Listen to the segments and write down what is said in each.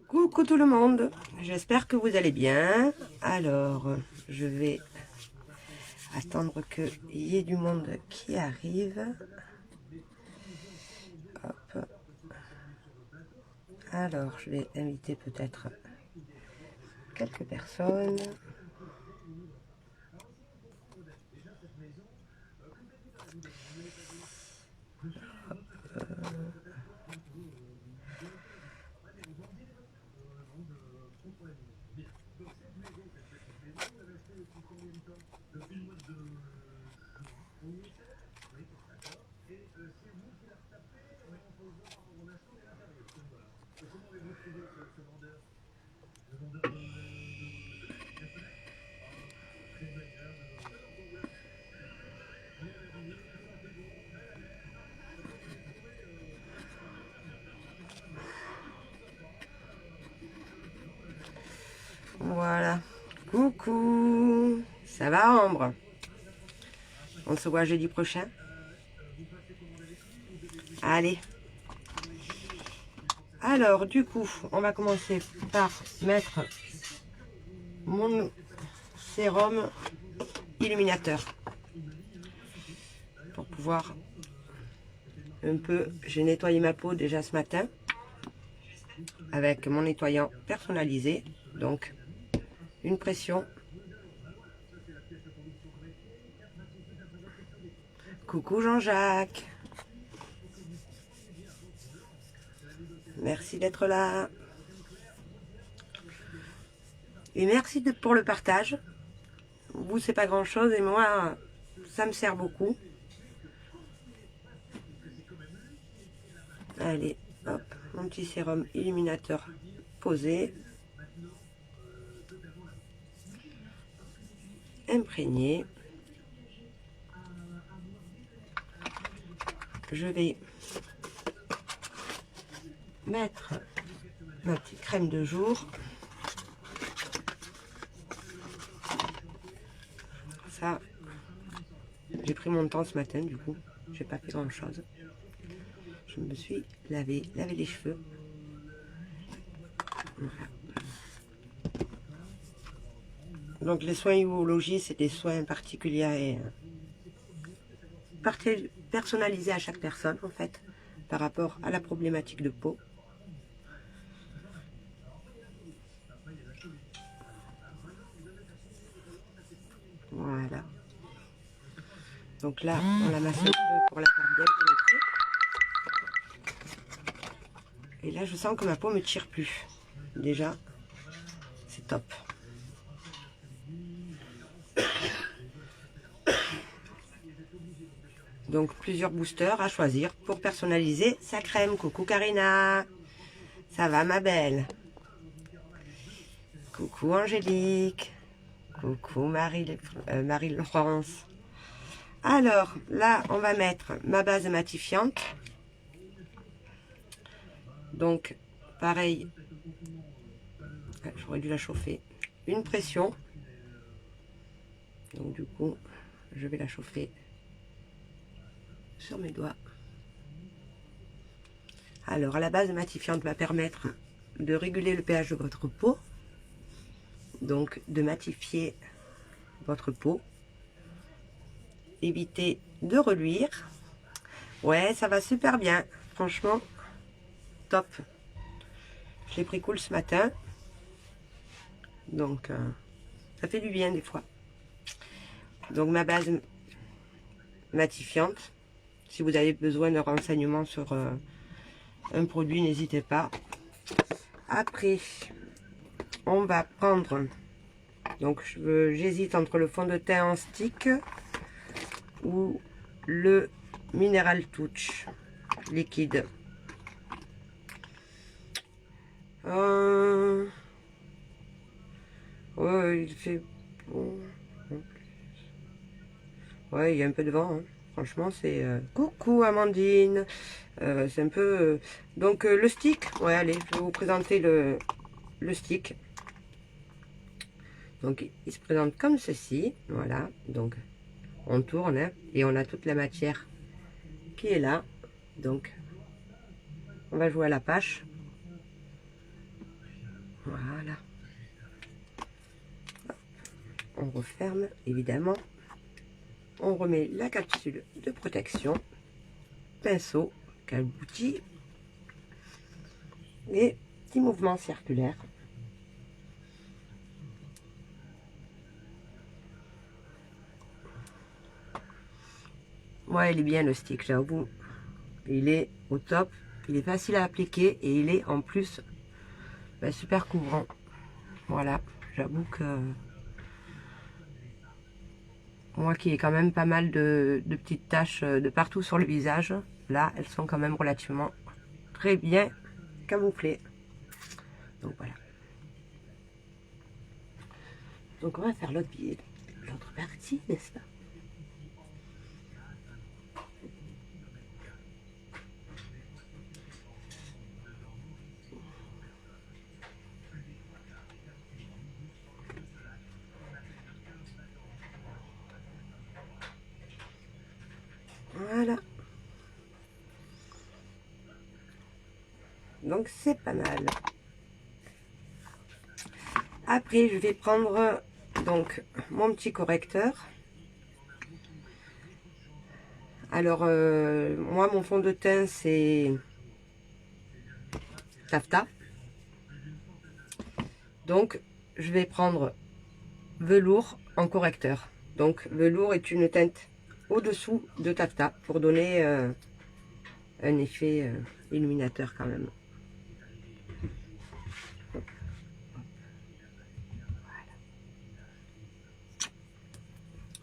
Coucou tout le monde, j'espère que vous allez bien. Alors, je vais attendre qu'il y ait du monde qui arrive. Hop. Alors, je vais inviter peut-être quelques personnes. Voilà. Coucou. Ça va, Ambre? On se voit jeudi prochain. Allez. Alors, du coup, on va commencer par mettre mon sérum illuminateur. Pour pouvoir un peu... J'ai nettoyé ma peau déjà ce matin avec mon nettoyant personnalisé. Donc, une pression. Coucou Jean-Jacques. Merci d'être là. Et merci pour le partage. Vous, c'est pas grand-chose et moi, ça me sert beaucoup. Allez, hop, mon petit sérum illuminateur posé. Imprégné. Je vais mettre ma petite crème de jour. Ça, j'ai pris mon temps ce matin, du coup, j'ai pas fait grand chose. Je me suis lavé les cheveux. Voilà. Donc les soins urologie, c'est des soins particuliers et personnalisés à chaque personne en fait, par rapport à la problématique de peau. Voilà. Donc là, on la masse un peu pour la faire bien pénétrer. Et là, je sens que ma peau me tire plus. Déjà, c'est top. Donc, plusieurs boosters à choisir pour personnaliser sa crème. Coucou Karina. Ça va ma belle? Coucou Angélique. Coucou Marie-Laurence. Alors, là, on va mettre ma base matifiante. Donc, pareil, j'aurais dû la chauffer. Une pression. Donc, du coup, je vais la chauffer sur mes doigts. Alors, la base matifiante va permettre de réguler le pH de votre peau. Donc, de matifier votre peau. Éviter de reluire. Ouais, ça va super bien. Franchement, top. Je l'ai pris cool ce matin. Donc, ça fait du bien des fois. Donc, ma base matifiante. Si vous avez besoin de renseignements sur un produit, n'hésitez pas. Après, on va prendre... Donc, j'hésite entre le fond de teint en stick ou le Mineral Touch liquide. Ouais, il fait bon. Ouais, il y a un peu de vent. Hein. Franchement, c'est... Coucou Amandine. C'est un peu... Donc, le stick. Ouais, allez, je vais vous présenter le stick. Donc, il se présente comme ceci. Voilà. Donc, on tourne. Hein, et on a toute la matière qui est là. Donc, on va jouer à la pâche. Voilà. On referme, évidemment. On remet la capsule de protection, pinceau, calboutis et petits mouvements circulaires. Ouais, il est bien le stick, j'avoue. Il est au top, il est facile à appliquer et il est en plus super couvrant. Voilà, j'avoue que moi qui ai quand même pas mal de petites taches de partout sur le visage, là elles sont quand même relativement très bien camouflées. Donc voilà. Donc on va faire l'autre partie, n'est-ce pas? Voilà. Donc c'est pas mal. Après je vais prendre donc mon petit correcteur. Alors moi mon fond de teint c'est taffetas. Donc je vais prendre velours en correcteur. Donc velours est une teinte au-dessous de taffetas pour donner un effet illuminateur quand même. Voilà.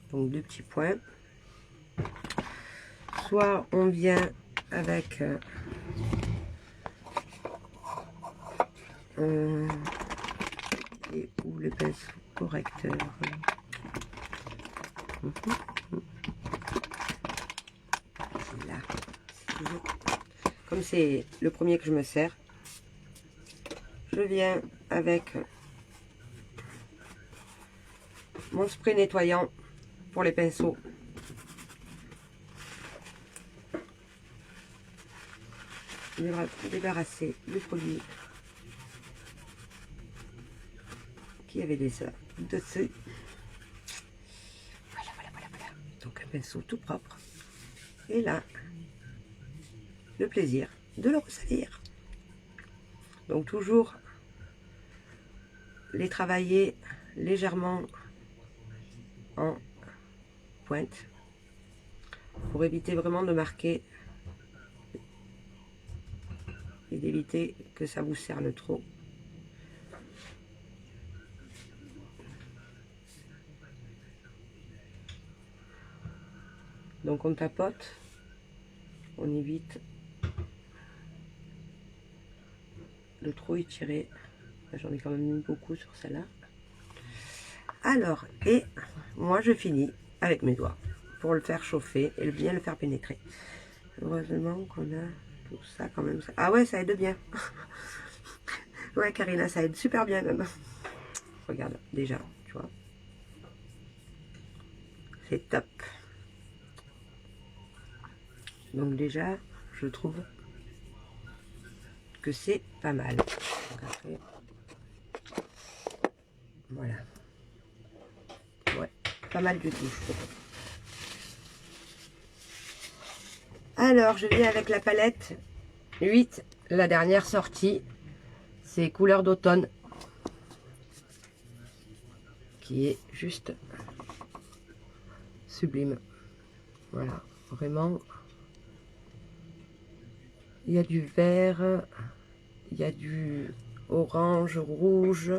Donc 2 petits points. Soit on vient avec et où le pinceau correcteur. Là. Comme c'est le premier que je me sers, je viens avec mon spray nettoyant pour les pinceaux. Débarrasser le produit qui avait des œufs dessus. Voilà. Donc un pinceau tout propre. Et là, le plaisir de le ressalir. Donc toujours les travailler légèrement en pointe pour éviter vraiment de marquer et d'éviter que ça vous cerne trop. Donc on tapote, on évite de trop étirer. J'en ai quand même mis beaucoup sur celle-là. Alors, et moi je finis avec mes doigts pour le faire chauffer et bien le faire pénétrer. Heureusement qu'on a tout ça quand même. Ah ouais, ça aide bien. Ouais, Karina, ça aide super bien même. Regarde, déjà, tu vois. C'est top. Donc déjà, je trouve que c'est pas mal. Donc après, voilà. Ouais, pas mal du tout, je trouve. Alors, je viens avec la palette 8, la dernière sortie. C'est couleur d'automne. Qui est juste sublime. Voilà, vraiment. Il y a du vert, il y a du orange, rouge,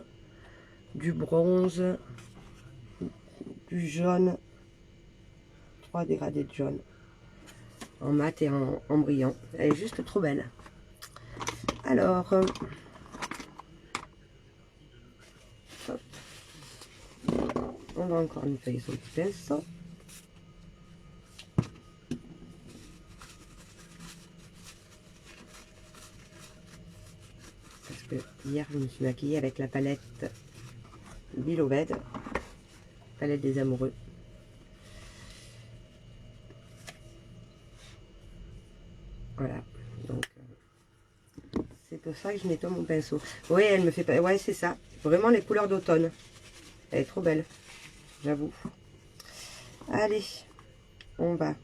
du bronze, du jaune, 3 dégradés de jaune, en mat et en brillant. Elle est juste trop belle. Alors, hop. On va encore une feuille sur le pinceau. Parce que hier, je me suis maquillée avec la palette Biloved, palette des amoureux. Voilà, donc c'est ça que je nettoie mon pinceau. Oui, elle me fait pas... Ouais, c'est ça. Vraiment les couleurs d'automne. Elle est trop belle, j'avoue. Allez, on va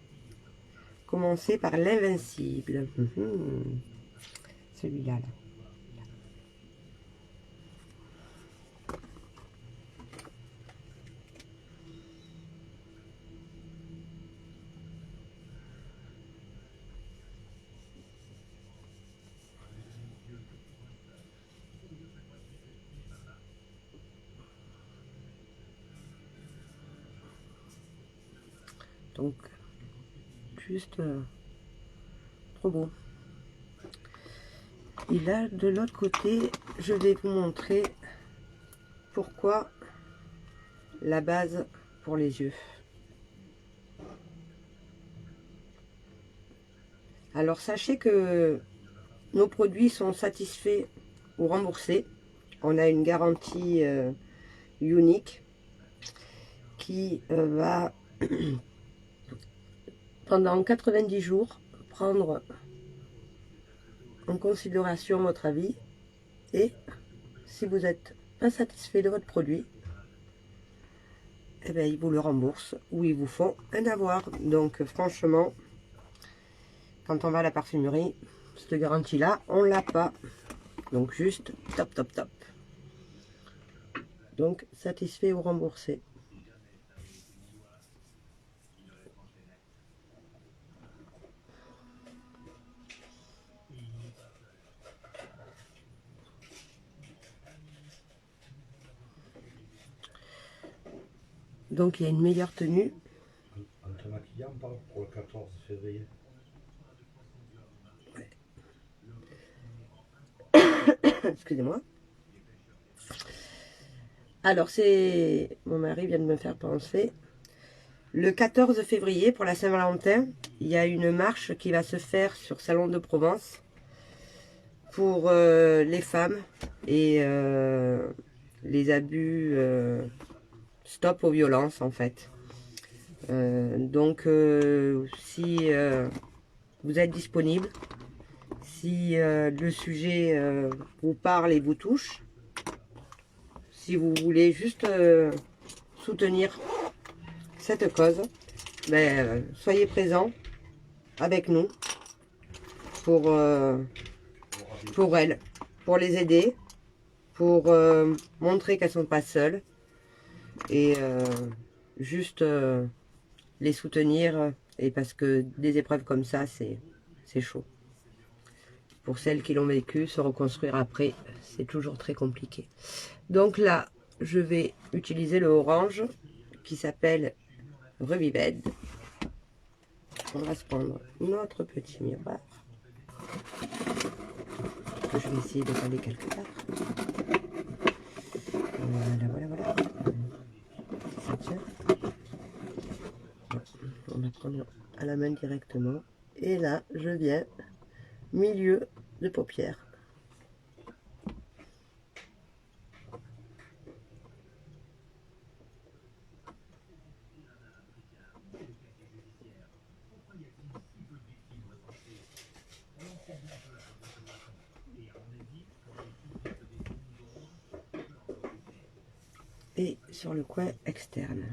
commencer par l'invincible. Celui-là, là. Donc, juste trop beau. Et là, de l'autre côté, je vais vous montrer pourquoi la base pour les yeux. Alors, sachez que nos produits sont satisfaits ou remboursés. On a une garantie unique qui va pendant 90 jours prendre en considération votre avis, et si vous n'êtes pas satisfait de votre produit, eh bien, ils vous le remboursent ou ils vous font un avoir. Donc franchement, quand on va à la parfumerie, cette garantie là on l'a pas. Donc juste top top top. Donc satisfait ou remboursé. Donc il y a une meilleure tenue. En te maquillant, on parle pour le 14 février. Excusez-moi. Alors c'est... Mon mari vient de me faire penser. Le 14 février, pour la Saint-Valentin, il y a une marche qui va se faire sur Salon de Provence pour les femmes et les abus, stop aux violences en fait. Donc si vous êtes disponible, si le sujet vous parle et vous touche, si vous voulez juste soutenir cette cause, ben, soyez présents avec nous pour elles, pour les aider, pour montrer qu'elles sont pas seules et juste les soutenir, et parce que des épreuves comme ça, c'est chaud. Pour celles qui l'ont vécu, se reconstruire après, c'est toujours très compliqué. Donc là, je vais utiliser le orange qui s'appelle Revive. On va se prendre notre petit miroir. Je vais essayer de caler quelque part. Voilà, voilà, voilà. Ça tient. On va prendre à la main directement. Et là, je viens milieu de paupière. Et sur le coin externe.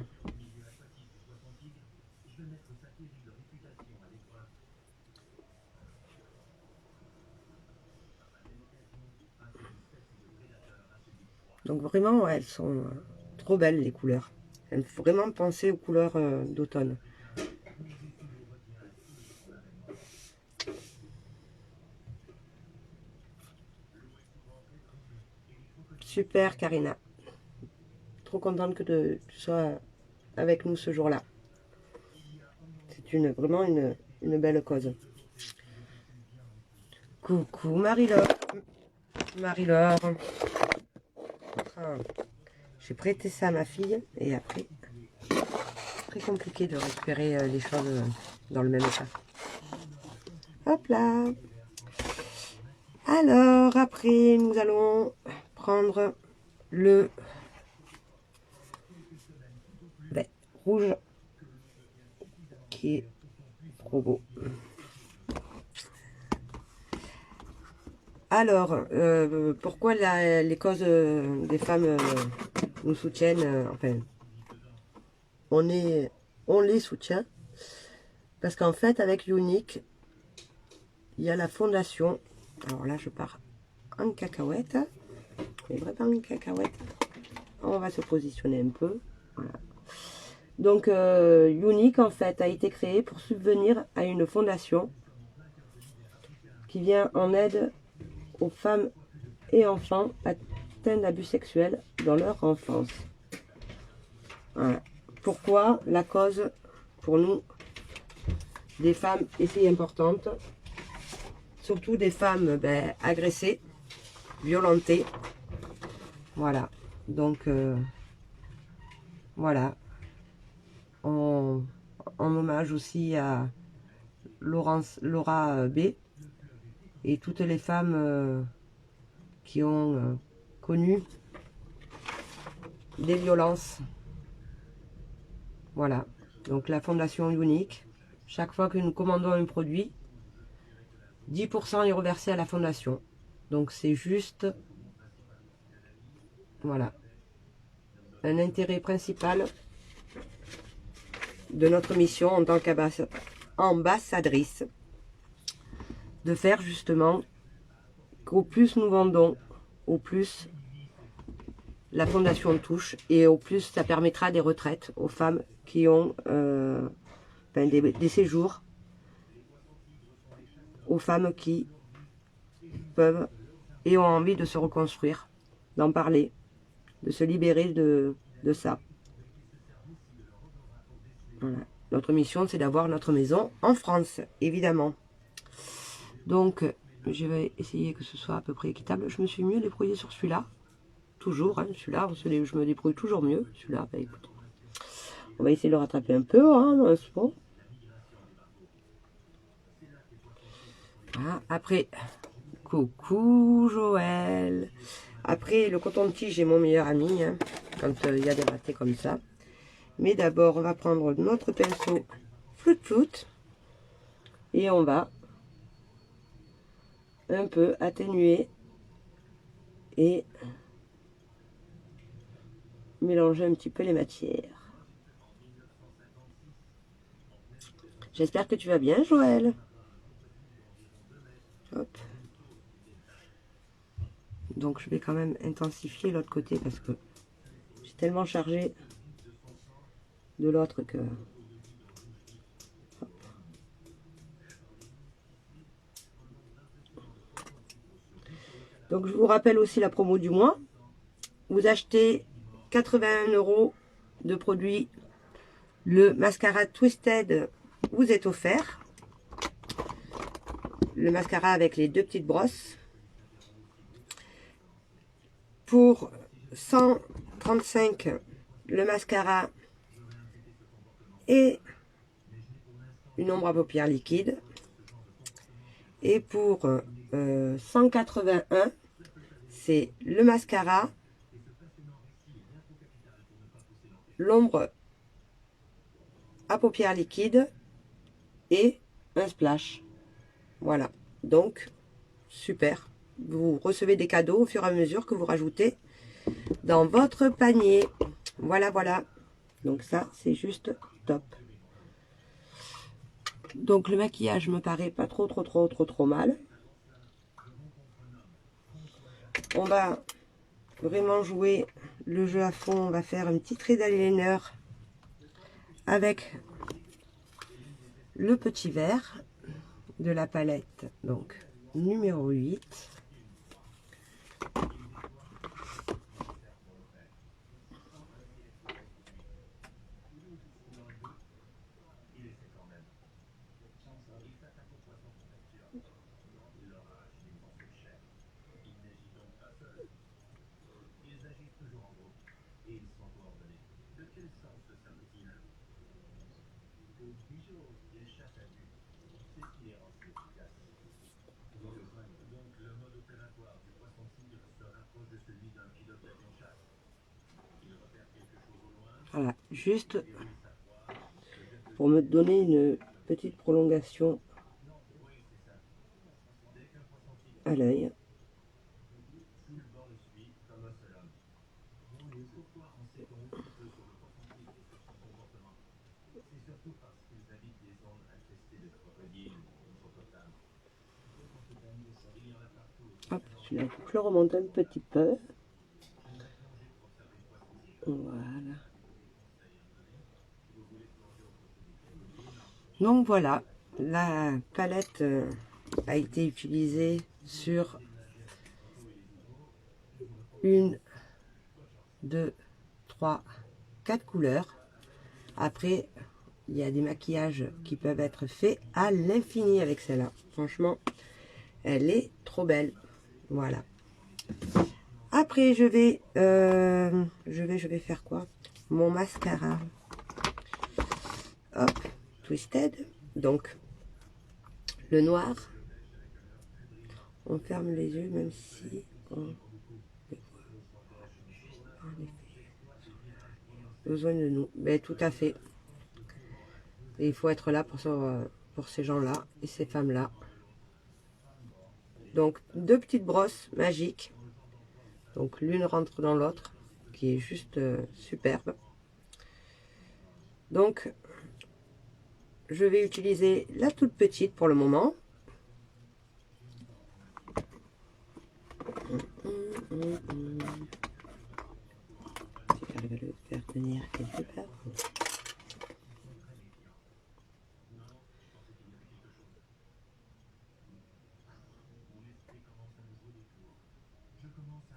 Donc vraiment, ouais, elles sont trop belles les couleurs. Il faut vraiment penser aux couleurs d'automne. Super Karina. Trop contente que tu sois avec nous ce jour-là. C'est vraiment une belle cause. Coucou Marie-Laure. Marie-Laure. J'ai prêté ça à ma fille et après, très compliqué de récupérer les choses dans le même état. Hop là. Alors après, nous allons prendre le rouge qui est trop beau. Alors, pourquoi les causes des femmes nous soutiennent, enfin, on les soutient, parce qu'en fait, avec Unique, il y a la fondation, alors là, je pars en cacahuète, mais vraiment en cacahuète, on va se positionner un peu, voilà. Donc, Unique, en fait, a été créé pour subvenir à une fondation qui vient en aide aux femmes et enfants atteints d'abus sexuels dans leur enfance. Voilà. Pourquoi la cause, pour nous, des femmes est si importante, surtout des femmes agressées, violentées. Voilà. Donc, voilà. En hommage aussi à Laura B. et toutes les femmes qui ont connu des violences. Voilà. Donc la fondation Unique, chaque fois que nous commandons un produit, 10% est reversé à la fondation. Donc c'est juste, voilà, un intérêt principal de notre mission en tant qu'ambassadrice, de faire justement qu'au plus nous vendons, au plus la fondation touche et au plus ça permettra des retraites aux femmes qui ont des séjours, aux femmes qui peuvent et ont envie de se reconstruire, d'en parler, de se libérer de ça. Voilà. Notre mission, c'est d'avoir notre maison en France, évidemment. Donc, je vais essayer que ce soit à peu près équitable. Je me suis mieux débrouillée sur celui-là. Toujours, hein, celui-là, je me débrouille toujours mieux. Celui-là, bah, écoute, on va essayer de le rattraper un peu, hein, dans ce pot. Voilà. Après, coucou Joël. Après, le coton-tige est mon meilleur ami, hein, quand il y a des ratés comme ça. Mais d'abord, on va prendre notre pinceau flout et on va un peu atténuer et mélanger un petit peu les matières. J'espère que tu vas bien, Joël. Hop. Donc, je vais quand même intensifier l'autre côté parce que j'ai tellement chargé de l'autre que... Hop. Donc, je vous rappelle aussi la promo du mois. Vous achetez 81 € de produits. Le mascara Twisted vous est offert. Le mascara avec les deux petites brosses. Pour 135, le mascara et une ombre à paupières liquide. Et pour 181, c'est le mascara, l'ombre à paupières liquide et un splash. Voilà, donc super. Vous recevez des cadeaux au fur et à mesure que vous rajoutez dans votre panier. Voilà, voilà. Donc ça, c'est juste top. Donc le maquillage me paraît pas trop mal. On va vraiment jouer le jeu à fond. On va faire un petit trait d'eyeliner avec le petit vert de la palette, donc numéro 8. Voilà, juste pour me donner une petite prolongation à l'œil. Hop, celui-là, il faut que je le remonte un petit peu. Voilà. Donc voilà, la palette a été utilisée sur 1, 2, 3, 4 couleurs. Après, il y a des maquillages qui peuvent être faits à l'infini avec celle-là. Franchement, elle est trop belle. Voilà. Après, je vais faire quoi? Mon mascara. Hop, Twisted. Donc, le noir. On ferme les yeux, même si on besoin de nous. Mais tout à fait. Et il faut être là pour ces gens-là et ces femmes-là. Donc, 2 petites brosses magiques. Donc, l'une rentre dans l'autre, qui est juste superbe. Donc, je vais utiliser la toute petite pour le moment. J'arrive à le faire tenir quelque part.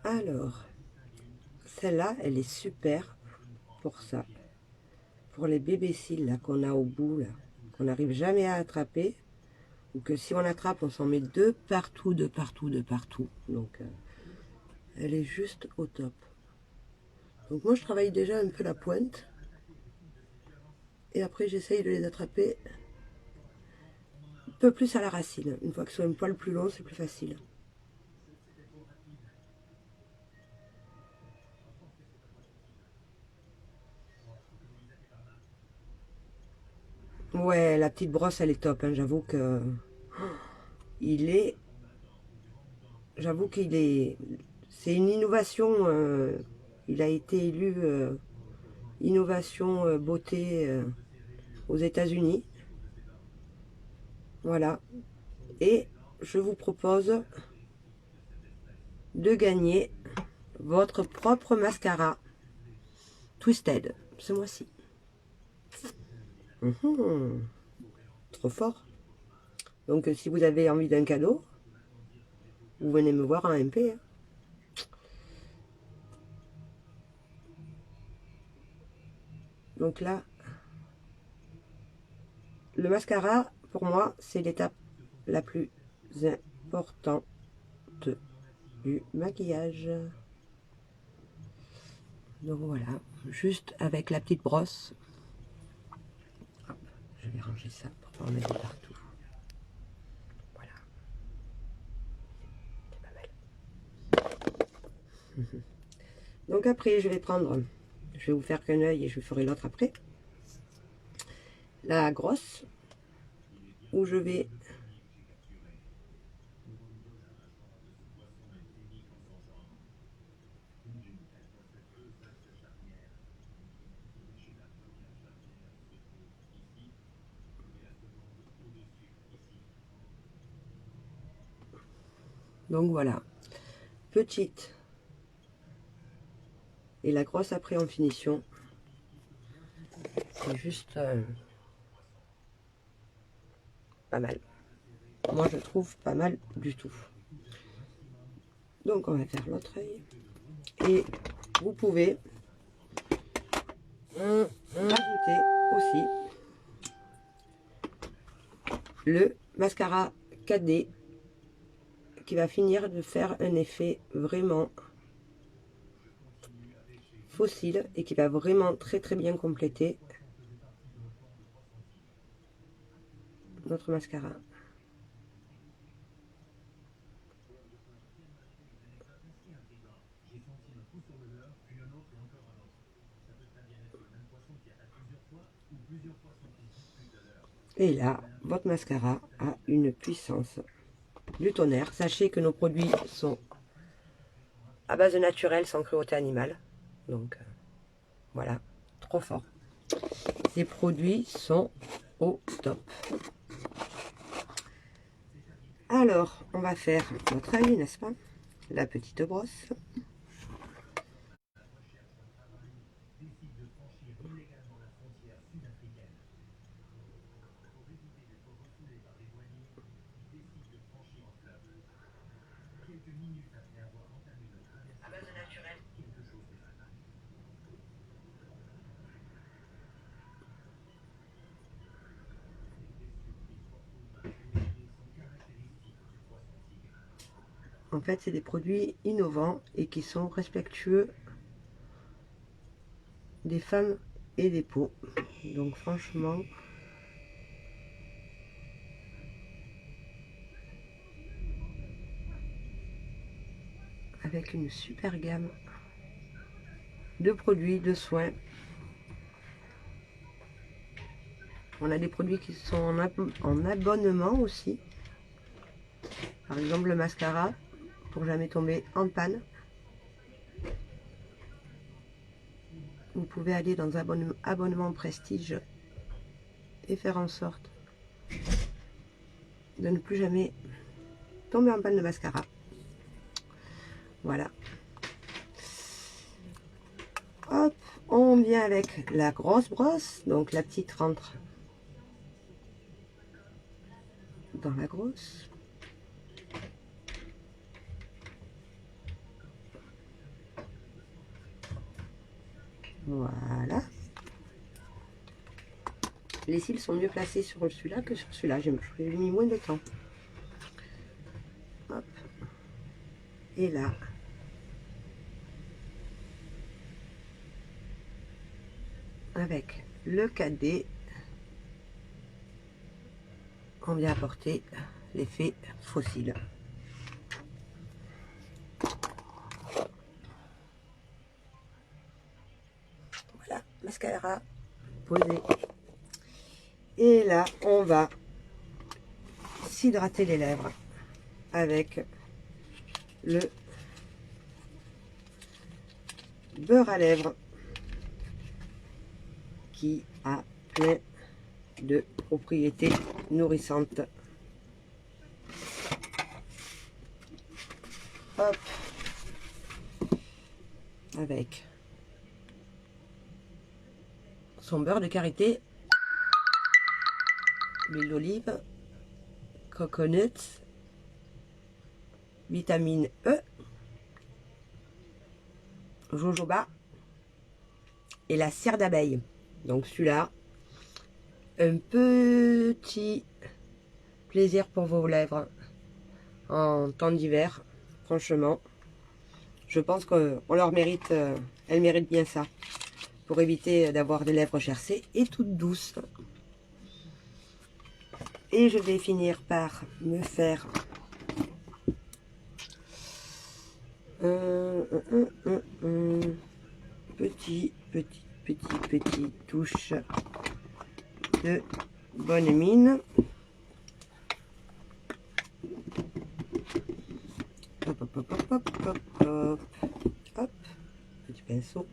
Alors, celle-là, elle est super pour ça. Pour les bébés cils là qu'on a au bout, là, qu'on n'arrive jamais à attraper, ou que si on attrape, on s'en met de partout, de partout, de partout. Donc, elle est juste au top. Donc moi, je travaille déjà un peu la pointe. Et après, j'essaye de les attraper un peu plus à la racine. Une fois que c'est un poil plus long, c'est plus facile. Ouais, la petite brosse, elle est top. Hein. J'avoue que c'est une innovation. Il a été élu innovation beauté aux États-Unis. Voilà. Et je vous propose de gagner votre propre mascara Twisted ce mois-ci. Trop fort. Donc si vous avez envie d'un cadeau, vous venez me voir en MP. Hein. Donc là, le mascara, pour moi, c'est l'étape la plus importante du maquillage. Donc voilà, juste avec la petite brosse. Hop, je vais ranger ça pour pas en mettre partout. Voilà. C'est pas mal. Donc après, je vais vous faire qu'un œil et je ferai l'autre après. La grosse, où je vais donc voilà, petite et la grosse après en finition. C'est juste pas mal. Moi je trouve pas mal du tout. Donc on va faire l'autre œil. Et vous pouvez rajouter aussi le mascara 4D qui va finir de faire un effet vraiment fossile et qui va vraiment très très bien compléter notre mascara. Et là, votre mascara a une puissance du tonnerre. Sachez que nos produits sont à base naturelle, sans cruauté animale. Donc voilà, trop fort. Ces produits sont au top. Alors, on va faire notre avis, n'est-ce pas? La petite brosse. En fait, c'est des produits innovants et qui sont respectueux des femmes et des peaux. Donc franchement, avec une super gamme de produits, de soins. On a des produits qui sont en abonnement aussi. Par exemple, le mascara, pour jamais tomber en panne. Vous pouvez aller dans un abonnement prestige et faire en sorte de ne plus jamais tomber en panne de mascara. Voilà. Hop, on vient avec la grosse brosse. Donc la petite rentre dans la grosse. Voilà. Les cils sont mieux placés sur celui-là que sur celui-là. J'ai mis moins de temps. Hop. Et là. Avec le cadet, on vient apporter l'effet fossile. Voilà, mascara posé. Et là, on va s'hydrater les lèvres avec le beurre à lèvres qui a plein de propriétés nourrissantes. Hop, avec son beurre de karité, l'huile d'olive, coconut, vitamine E, jojoba et la cire d'abeille. Donc celui-là, un petit plaisir pour vos lèvres en temps d'hiver. Franchement, je pense qu'on leur mérite, elles méritent bien ça, pour éviter d'avoir des lèvres gercées et toutes douces. Et je vais finir par me faire petit touche de bonne mine. Hop, hop, hop, hop, hop, hop, hop, hop, petit pinceau.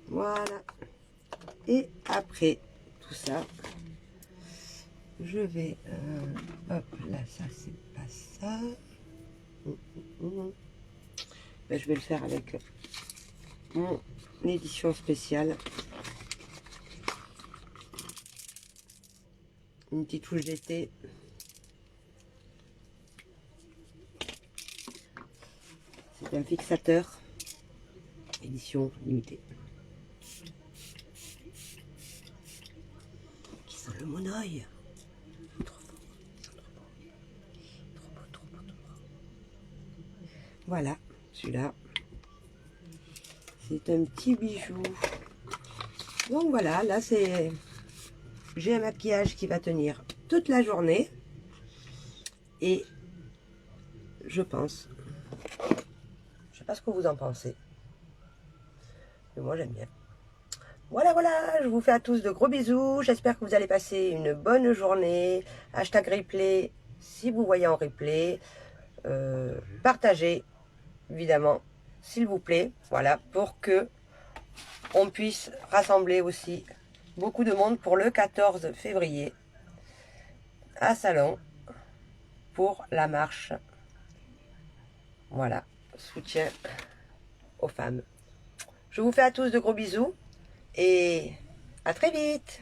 Voilà. Et après tout ça, je vais... hop, là, ça, c'est pas ça. Ben, je vais le faire avec mon édition spéciale. Une petite touche d'été. C'est un fixateur. Édition limitée. Qui sent le monoeil. Trop beau. Trop beau, trop beau, trop beau. Voilà, celui-là. C'est un petit bijou. Donc voilà, là c'est... J'ai un maquillage qui va tenir toute la journée. Et je pense Je sais pas ce que vous en pensez. Mais moi j'aime bien. Voilà, voilà, je vous fais à tous de gros bisous. J'espère que vous allez passer une bonne journée. Hashtag replay si vous voyez en replay. Partagez, évidemment, s'il vous plaît. Voilà, pour que on puisse rassembler aussi beaucoup de monde pour le 14 février à Salon pour la marche. Voilà, soutien aux femmes. Je vous fais à tous de gros bisous et à très vite.